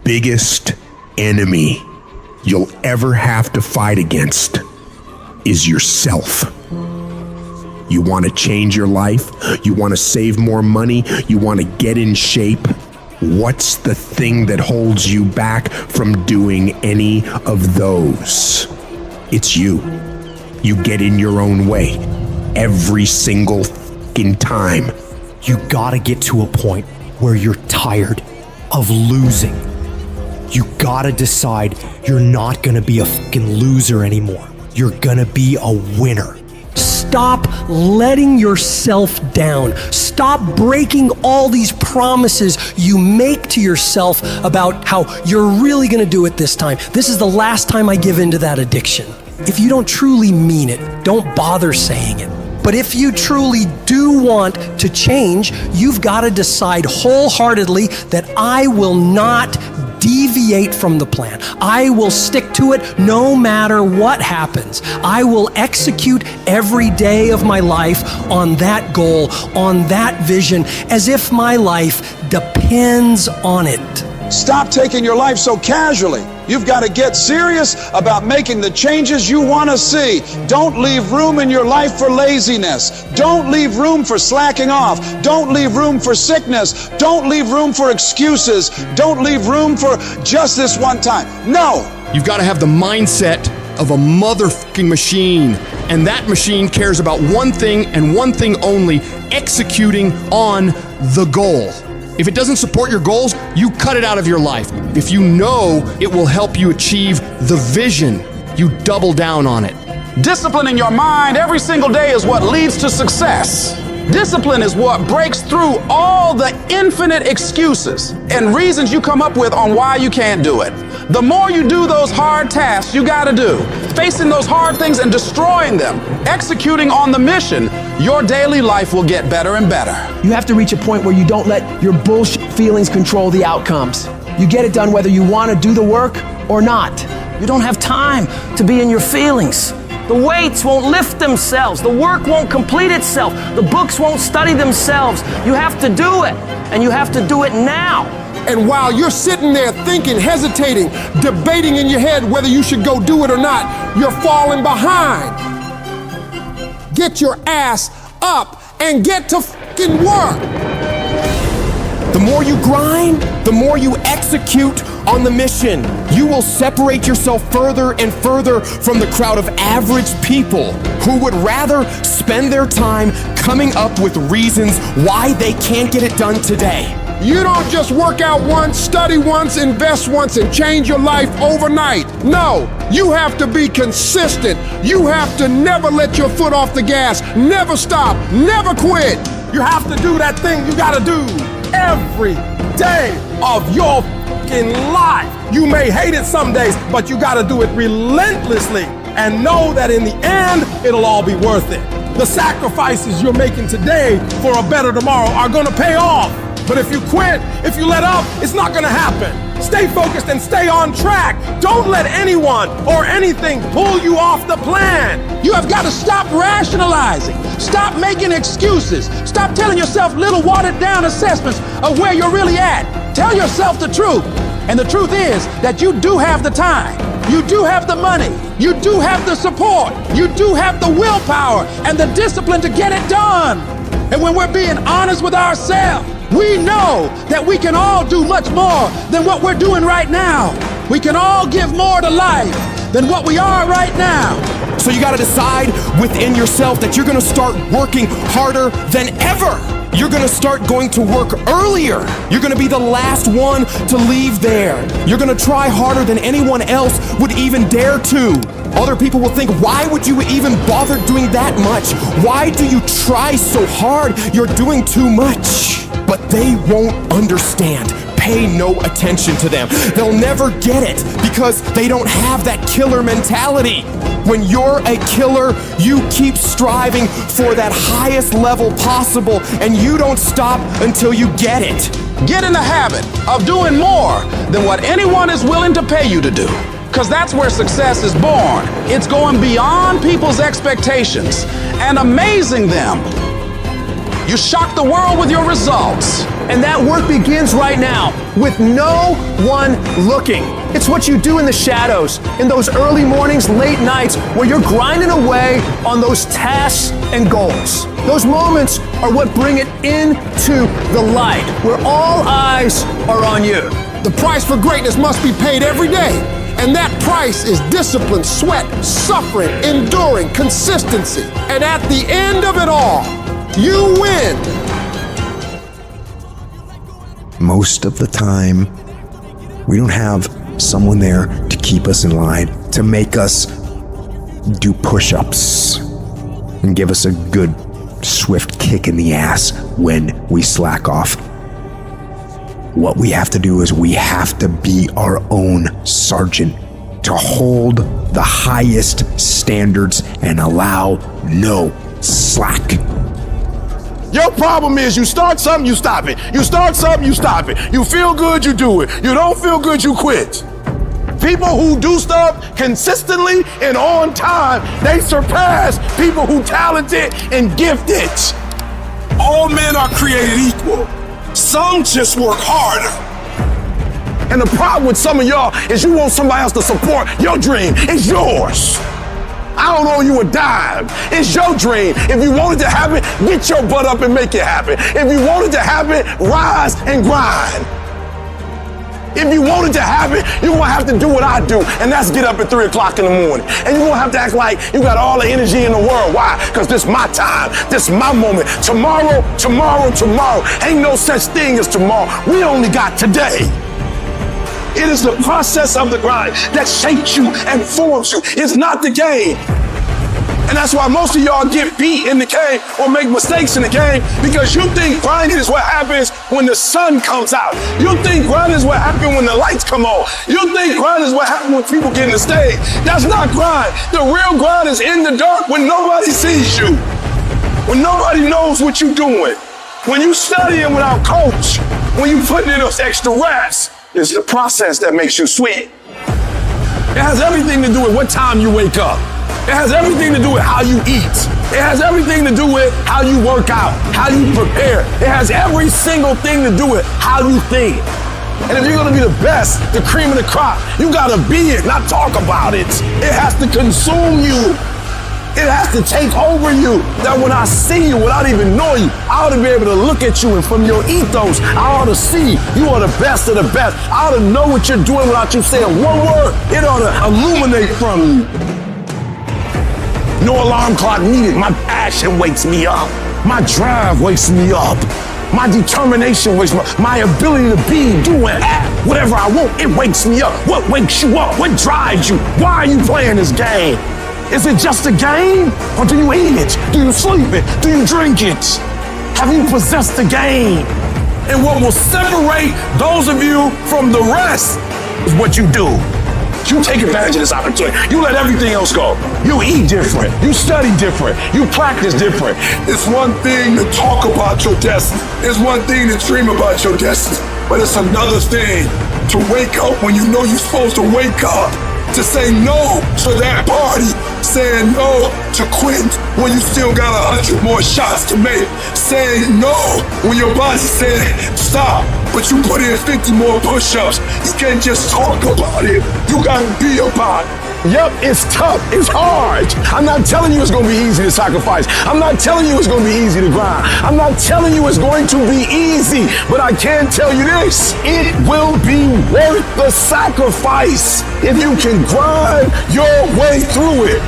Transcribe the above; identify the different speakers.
Speaker 1: biggest enemy you'll ever have to fight against is yourself. You want to change your life? You want to save more money? You want to get in shape? What's the thing that holds you back from doing any of those? It's you. You get in your own way every single fucking time.
Speaker 2: You gotta get to a point where you're tired of losing. You gotta decide you're not gonna be a fucking loser anymore. You're gonna be a winner. Stop letting yourself down. Stop breaking all these promises you make to yourself about how you're really gonna do it this time. This is the last time I give in to that addiction. If you don't truly mean it, don't bother saying it. But if you truly do want to change, you've got to decide wholeheartedly that I will not deviate from the plan. I will stick to it no matter what happens. I will execute every day of my life on that goal, on that vision, as if my life depends on it.
Speaker 3: Stop taking your life so casually. You've got to get serious about making the changes you want to see. Don't leave room in your life for laziness. Don't leave room for slacking off. Don't leave room for sickness. Don't leave room for excuses. Don't leave room for just this one time. No.
Speaker 4: You've got to have the mindset of a motherfucking machine. And that machine cares about one thing and one thing only: executing on the goal. If it doesn't support your goals, you cut it out of your life. If you know it will help you achieve the vision, you double down on it.
Speaker 3: Disciplining your mind every single day is what leads to success. Discipline is what breaks through all the infinite excuses and reasons you come up with on why you can't do it. The more you do those hard tasks you gotta do, facing those hard things and destroying them, executing on the mission, your daily life will get better and better.
Speaker 5: You have to reach a point where you don't let your bullshit feelings control the outcomes. You get it done whether you want to do the work or not.
Speaker 6: You don't have time to be in your feelings. The weights won't lift themselves. The work won't complete itself. The books won't study themselves. You have to do it, and you have to do it now.
Speaker 7: And while you're sitting there thinking, hesitating, debating in your head whether you should go do it or not, you're falling behind. Get your ass up and get to fucking work.
Speaker 2: The more you grind, the more you execute on the mission. You will separate yourself further and further from the crowd of average people who would rather spend their time coming up with reasons why they can't get it done today.
Speaker 7: You don't just work out once, study once, invest once, and change your life overnight. No, you have to be consistent. You have to never let your foot off the gas, never stop, never quit. You have to do that thing you gotta do every day of your fucking life. You may hate it some days, but you gotta do it relentlessly and know that in the end, it'll all be worth it. The sacrifices you're making today for a better tomorrow are gonna pay off. But if you quit, if you let up, it's not gonna happen. Stay focused and stay on track. Don't let anyone or anything pull you off the plan.
Speaker 3: You have got to stop rationalizing. Stop making excuses. Stop telling yourself little watered down assessments of where you're really at. Tell yourself the truth. And the truth is that you do have the time. You do have the money. You do have the support. You do have the willpower and the discipline to get it done. And when we're being honest with ourselves, we know that we can all do much more than what we're doing right now. We can all give more to life than what we are right now.
Speaker 2: So you gotta decide within yourself that you're gonna start working harder than ever. You're gonna start going to work earlier. You're gonna be the last one to leave there. You're gonna try harder than anyone else would even dare to. Other people will think, why would you even bother doing that much? Why do you try so hard? You're doing too much. But they won't understand. Pay no attention to them. They'll never get it because they don't have that killer mentality. When you're a killer, you keep striving for that highest level possible, and you don't stop until you get it.
Speaker 3: Get in the habit of doing more than what anyone is willing to pay you to do. Because that's where success is born. It's going beyond people's expectations and amazing them. You shock the world with your results.
Speaker 5: And that work begins right now with no one looking. It's what you do in the shadows, in those early mornings, late nights, where you're grinding away on those tasks and goals. Those moments are what bring it into the light, where all eyes are on you.
Speaker 7: The price for greatness must be paid every day. And that price is discipline, sweat, suffering, enduring, consistency. And at the end of it all, you win.
Speaker 8: Most of the time, we don't have someone there to keep us in line, to make us do push-ups and give us a good, swift kick in the ass when we slack off. What we have to do is we have to be our own sergeant, to hold the highest standards and allow no slack.
Speaker 9: Your problem is you start something, you stop it. You start something, you stop it. You feel good, you do it. You don't feel good, you quit. People who do stuff consistently and on time, they surpass people who talented and gifted.
Speaker 10: All men are created equal. Some just work harder.
Speaker 9: And the problem with some of y'all is you want somebody else to support your dream. It's yours. I don't owe you a dime. It's your dream. If you want it to happen, get your butt up and make it happen. If you want it to happen, rise and grind. If you want it to happen, you're gonna have to do what I do, and that's get up at 3 o'clock in the morning. And you're gonna have to act like you got all the energy in the world. Why? Because this is my time. This is my moment. Tomorrow. Ain't no such thing as tomorrow. We only got today. It is the process of the grind that shapes you and forms you. It's not the game. And that's why most of y'all get beat in the game or make mistakes in the game, because you think grinding is what happens when the sun comes out. You think grinding is what happens when the lights come on. You think grinding is what happens when people get in the stage. That's not grind. The real grind is in the dark when nobody sees you, when nobody knows what you're doing, when you studying without coach, when you putting in those extra reps. It's the process that makes you sweat. It has everything to do with what time you wake up. It has everything to do with how you eat. It has everything to do with how you work out, how you prepare. It has every single thing to do with how you think. And if you're gonna be the best, the cream of the crop, you gotta be it, not talk about it. It has to consume you. It has to take over you. That when I see you, without even knowing you, I ought to be able to look at you, and from your ethos, I ought to see you are the best of the best. I ought to know what you're doing without you saying one word. It ought to illuminate from you. No alarm clock needed. My passion wakes me up. My drive wakes me up. My determination wakes me up. My ability to be, do, and act whatever I want, it wakes me up. What wakes you up? What drives you? Why are you playing this game? Is it just a game? Or do you eat it? Do you sleep it? Do you drink it? Have you possessed the game? And what will separate those of you from the rest is what you do. You take advantage of this opportunity. You let everything else go. You eat different. You study different. You practice different.
Speaker 10: It's one thing to talk about your destiny. It's one thing to dream about your destiny. But it's another thing to wake up when you know you're supposed to wake up. To say no to that party, saying no to quit when you still got 100 more shots to make, saying no when your boss said stop, but you put in 50 more push-ups. You can't just talk about it, you gotta be about it.
Speaker 9: Yep, it's tough, it's hard. I'm not telling you it's gonna be easy to sacrifice. I'm not telling you it's gonna be easy to grind. I'm not telling you it's going to be easy, but I can tell you this, it will be worth the sacrifice if you can grind your way through it.